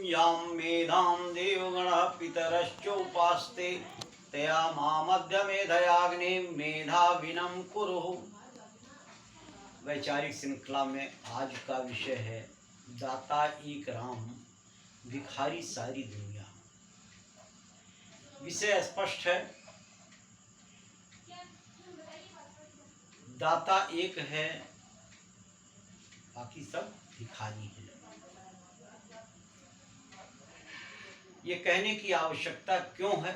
यां मेधां देवगणः पितरश्चोपास्ते तया मामद्य मेधयाग्निं मेधाविनं कुरुः। वैचारिक श्रृंखला में आज का विषय है दाता एक राम, भिखारी सारी दुनिया। विषय स्पष्ट है, दाता एक है, बाकी सब भिखारी हैं। ये कहने की आवश्यकता क्यों है,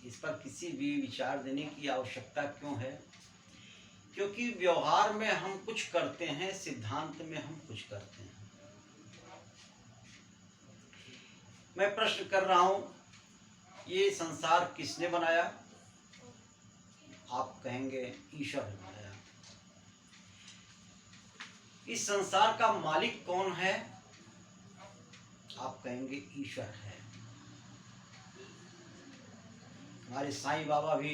इस पर किसी भी विचार देने की आवश्यकता क्यों है? क्योंकि व्यवहार में हम कुछ करते हैं, सिद्धांत में हम कुछ करते हैं। मैं प्रश्न कर रहा हूं, ये संसार किसने बनाया? आप कहेंगे ईश्वर ने बनाया। इस संसार का मालिक कौन है? आप कहेंगे ईश्वर है। हमारे साईं बाबा भी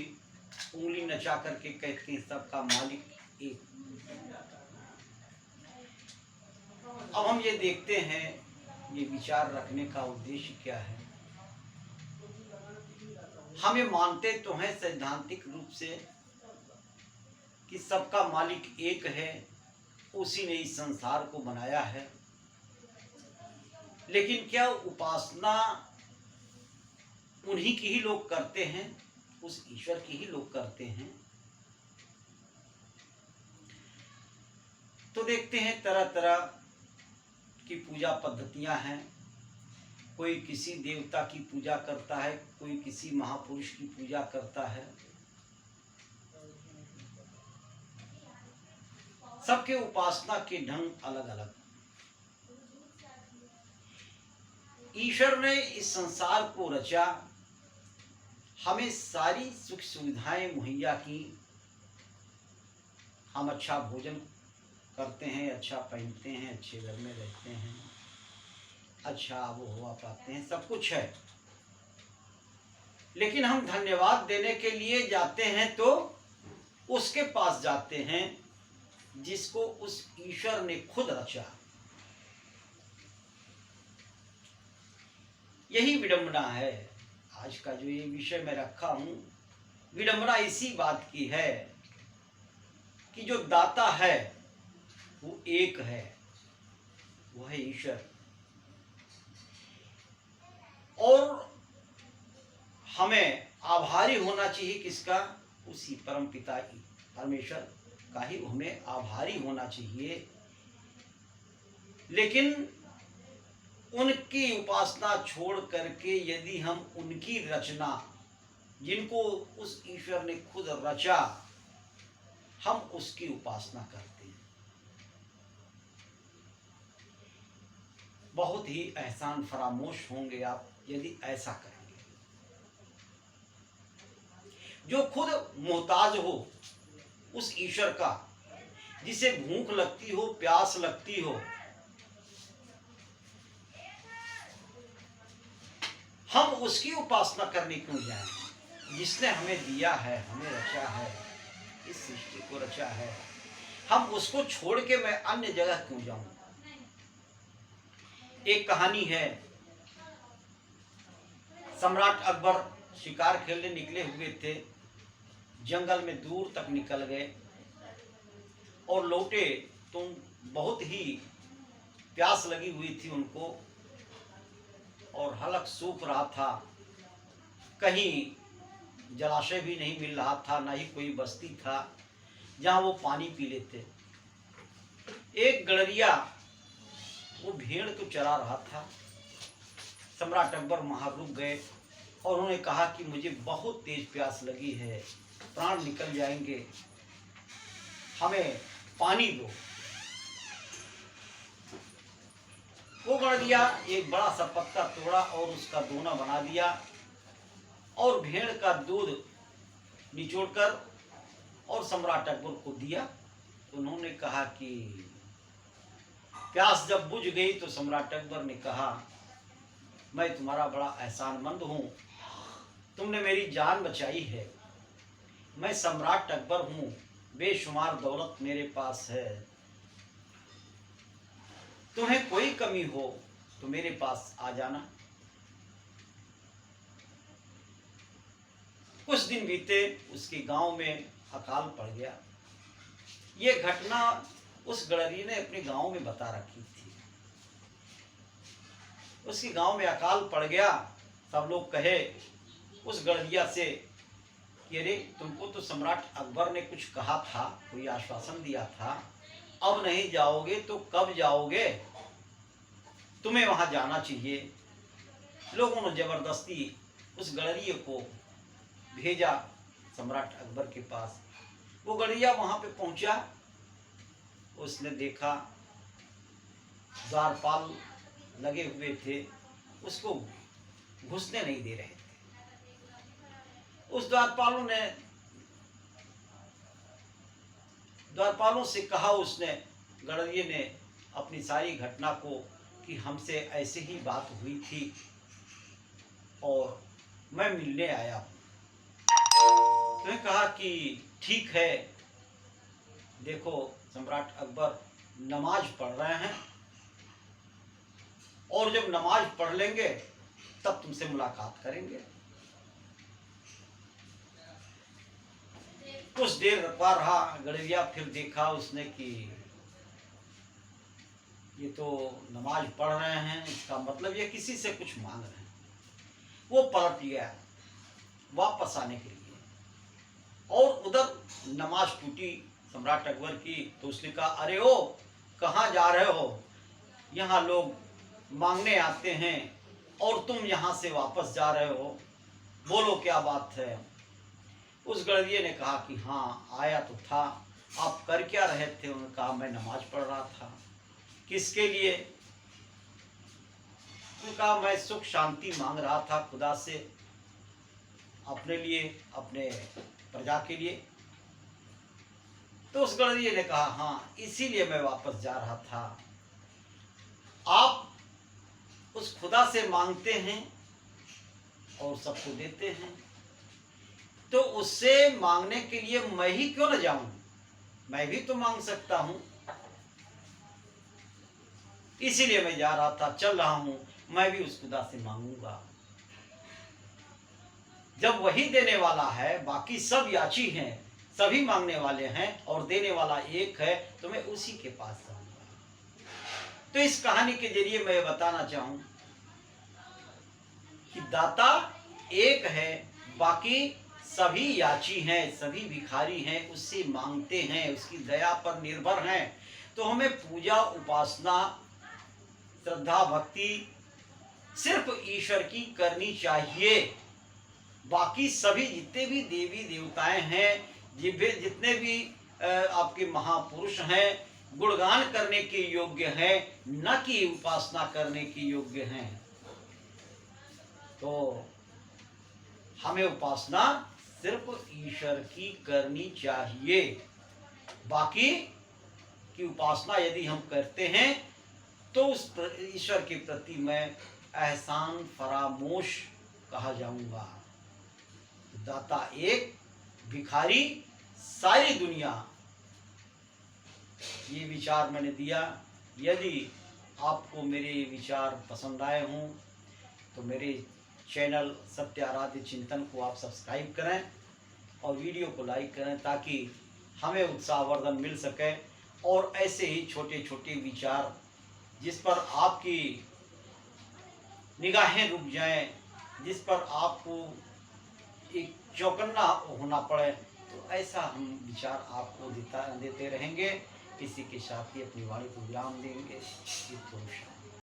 उंगली नचा करके कहते हैं सबका मालिक एक। अब हम ये देखते हैं, ये विचार रखने का उद्देश्य क्या है। हम ये मानते तो हैं सैद्धांतिक रूप से कि सबका मालिक एक है, उसी ने इस संसार को बनाया है। लेकिन क्या उपासना उन्हीं की ही लोग करते हैं, उस ईश्वर की ही लोग करते हैं? तो देखते हैं तरह तरह की पूजा पद्धतियां हैं। कोई किसी देवता की पूजा करता है, कोई किसी महापुरुष की पूजा करता है। सबके उपासना के ढंग अलग अलग। ईश्वर ने इस संसार को रचा, हमें सारी सुख सुविधाएं मुहैया की। हम अच्छा भोजन करते हैं, अच्छा पहनते हैं, अच्छे घर में रहते हैं, अच्छा आबोहवा पाते हैं, सब कुछ है। लेकिन हम धन्यवाद देने के लिए जाते हैं तो उसके पास जाते हैं जिसको उस ईश्वर ने खुद रचा। यही विडंबना है। आज का जो ये विषय मैं रखा हूं, विडंबना इसी बात की है कि जो दाता है वो एक है, वो है ईश्वर। और हमें आभारी होना चाहिए किसका? उसी परम पिता परमेश्वर का ही हमें आभारी होना चाहिए। लेकिन उनकी उपासना छोड़ करके यदि हम उनकी रचना, जिनको उस ईश्वर ने खुद रचा, हम उसकी उपासना करते हैं, बहुत ही एहसान फरामोश होंगे आप यदि ऐसा करेंगे। जो खुद मोहताज हो उस ईश्वर का, जिसे भूख लगती हो, प्यास लगती हो, हम उसकी उपासना करने क्यों जाएं? जिसने हमें दिया है, हमें रचा है, इस सृष्टि को रचा है, हम उसको छोड़ के मैं अन्य जगह क्यों जाऊं? एक कहानी है, सम्राट अकबर शिकार खेलने निकले हुए थे, जंगल में दूर तक निकल गए और लौटे तो बहुत ही प्यास लगी हुई थी उनको और हलक सूख रहा था। कहीं जलाशय भी नहीं मिल रहा था, ना ही कोई बस्ती था जहां वो पानी पी लेते। एक गड़रिया वो भेड़ को चरा रहा था। सम्राट अकबर वहां रुक गए और उन्होंने कहा कि मुझे बहुत तेज प्यास लगी है, प्राण निकल जाएंगे, हमें पानी दो। वो गड़रिया एक बड़ा सा पत्ता तोड़ा और उसका दोना बना दिया और भेड़ का दूध निचोड़कर और सम्राट अकबर को दिया। तो उन्होंने कहा कि प्यास जब बुझ गई तो सम्राट अकबर ने कहा, मैं तुम्हारा बड़ा एहसानमंद हूं, तुमने मेरी जान बचाई है। मैं सम्राट अकबर हूं, बेशुमार दौलत मेरे पास है, तुम्हें कोई कमी हो तो मेरे पास आ जाना। कुछ दिन बीते, उसके गांव में अकाल पड़ गया। ये घटना उस गडरिये ने अपने गांव में बता रखी थी। उसके गांव में अकाल पड़ गया। सब लोग कहे उस गडरिया से कि अरे तुमको तो सम्राट अकबर ने कुछ कहा था, कोई आश्वासन दिया था, अब नहीं जाओगे तो कब जाओगे, तुम्हें वहां जाना चाहिए। लोगों ने जबरदस्ती उस गडरिये को भेजा सम्राट अकबर के पास। वो गडरिया वहां पे पहुंचा। उसने देखा द्वारपाल लगे हुए थे, उसको घुसने नहीं दे रहे थे। उस द्वारपालों से कहा उसने, गडरिये ने अपनी सारी घटना को, कि हमसे ऐसे ही बात हुई थी और मैं मिलने आया हूं। तो कहा कि ठीक है, देखो सम्राट अकबर नमाज पढ़ रहे हैं और जब नमाज पढ़ लेंगे तब तुमसे मुलाकात करेंगे। कुछ देर रुका रहा गडरिया, फिर देखा उसने कि ये तो नमाज पढ़ रहे हैं, इसका मतलब ये किसी से कुछ मांग रहे हैं। वो पलट गया वापस आने के लिए, और उधर नमाज टूटी सम्राट अकबर की। तो उसने कहा, अरे ओ कहाँ जा रहे हो, यहाँ लोग मांगने आते हैं और तुम यहाँ से वापस जा रहे हो, बोलो क्या बात है। उस गडरिये ने कहा कि हाँ आया तो था, आप कर क्या रहे थे। उन्होंने कहा मैं नमाज पढ़ रहा था। किसके लिए। उन्होंने कहा मैं सुख शांति मांग रहा था खुदा से, अपने लिए, अपने प्रजा के लिए। तो उस गडरिये ने कहा हाँ इसीलिए मैं वापस जा रहा था। आप उस खुदा से मांगते हैं और सबको देते हैं, तो उससे मांगने के लिए मैं ही क्यों न जाऊं, मैं भी तो मांग सकता हूं। इसीलिए मैं जा रहा था, चल रहा हूं, मैं भी उस खुदा से मांगूंगा। जब वही देने वाला है, बाकी सब याची हैं, सभी मांगने वाले हैं और देने वाला एक है, तो मैं उसी के पास जाऊंगा। तो इस कहानी के जरिए मैं बताना चाहूं कि दाता एक है, बाकी सभी याची हैं, सभी भिखारी हैं, उससे मांगते हैं, उसकी दया पर निर्भर हैं। तो हमें पूजा, उपासना, श्रद्धा, भक्ति सिर्फ ईश्वर की करनी चाहिए। बाकी सभी जितने भी देवी देवताएं हैं, जितने भी आपके महापुरुष हैं, गुणगान करने के योग्य हैं, न कि उपासना करने के योग्य हैं। तो हमें उपासना सिर्फ ईश्वर की करनी चाहिए। बाकी की उपासना यदि हम करते हैं तो उस ईश्वर के प्रति मैं एहसान फरामोश कहा जाऊंगा। दाता एक, भिखारी सारी दुनिया। ये विचार मैंने दिया। यदि आपको मेरे विचार पसंद आए हों तो मेरे चैनल सत्य आराध्य चिंतन को आप सब्सक्राइब करें और वीडियो को लाइक करें, ताकि हमें उत्साहवर्धन मिल सके। और ऐसे ही छोटे छोटे विचार जिस पर आपकी निगाहें रुक जाएं, जिस पर आपको एक चौकन्ना होना पड़े, तो ऐसा हम विचार आपको देते रहेंगे। इसी के साथ ही अपनी वाणी को विराम देंगे।